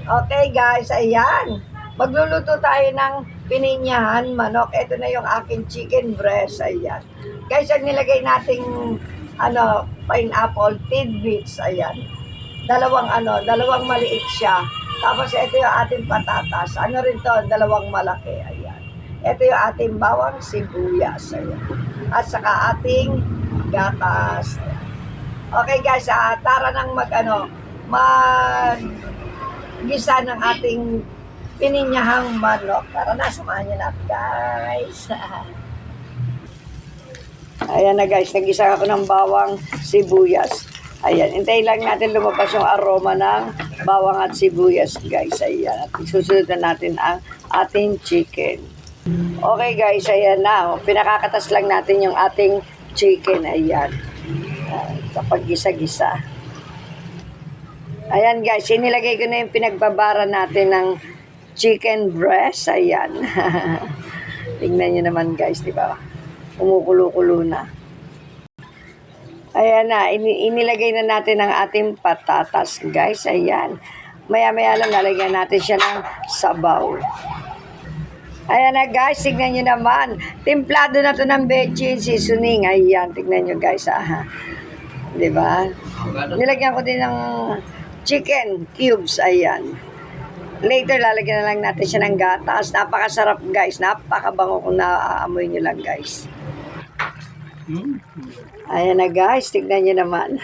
Okay guys, ayan. Magluluto tayo ng pininyahan manok. Ito na yung aking chicken breast. Ayan. Guys, ang nilagay nating pineapple tidbits. Ayan. Dalawang maliit siya. Tapos ito yung ating patatas. Ano rin to? Dalawang malaki. Ayan. Ito yung ating bawang sibuyas. Ayan. At saka ating gatas. Okay guys, tara nang gisa ng ating pininyahang manok. Tara na, samahan niyo natin guys. Ayan na guys, nagisa ako ng bawang sibuyas. Ayan, hintayin lang natin lumabas yung aroma ng bawang at sibuyas guys. Ayan, at susunod na natin ang ating chicken. Okay guys, ayan na. Pinakakatas lang natin yung ating chicken. Ayan, kapag gisa-gisa. Ayan guys, inilagay ko na yung pinagbabara natin ng chicken breast. Ayan. Tingnan nyo naman guys, di ba? Kumukulo-kulo na. Ayan na, inilagay na natin ang ating patatas guys. Ayan. Maya-maya lang lalagyan natin siya ng sabaw. Ayan na guys, tignan nyo naman. Timplado na to ng bechin seasoning. Ayan, tignan nyo guys. Di ba? Nilagyan ko din ng chicken cubes. Ayan. Later, lalagyan na lang natin siya ng gatas. Napakasarap guys. Napakabango kung naaamoy nyo lang guys. Ayan na guys. Tignan nyo naman.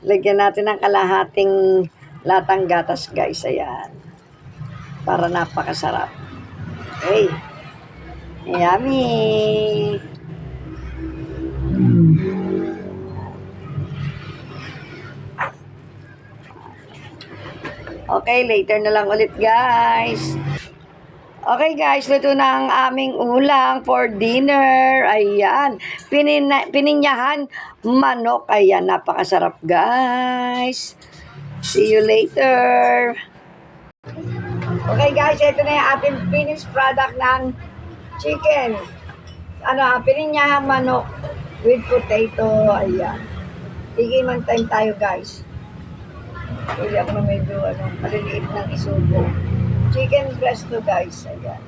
Lagyan natin ng kalahating latang gatas guys. Ayan. Para napakasarap. Okay. Yummy. Okay, later na lang ulit guys. Okay guys, luto na ang aming ulam for dinner. Ayan, pininyahan manok. Ayan, napakasarap guys. See you later. Okay guys, ito na yung ating finished product ng chicken. Pininyahan manok with potato. Ayan. Tigiman time tayo guys. Pili ako na medyo maliliit ng isubo. Chicken breast to guys. Ayan.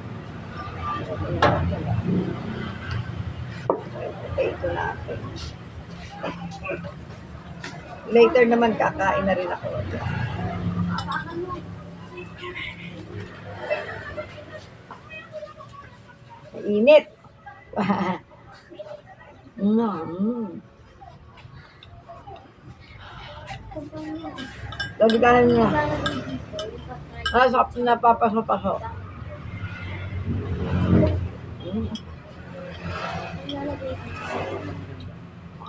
Potato natin. Later naman kakain na rin ako. Init. Lagyan niya. Sarap na papaso-paso.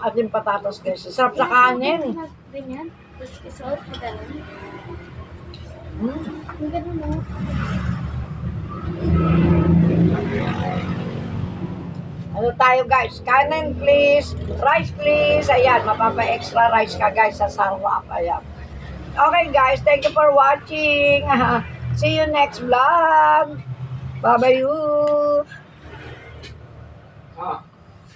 Ating patatas guys. Sarap sa kanin. Ano tayo guys? Kanin please. Rice please. Ayan, mapapa-extra rice ka guys sa sarwap. Ayan. Okay guys, thank you for watching. See you next vlog. Bye-bye.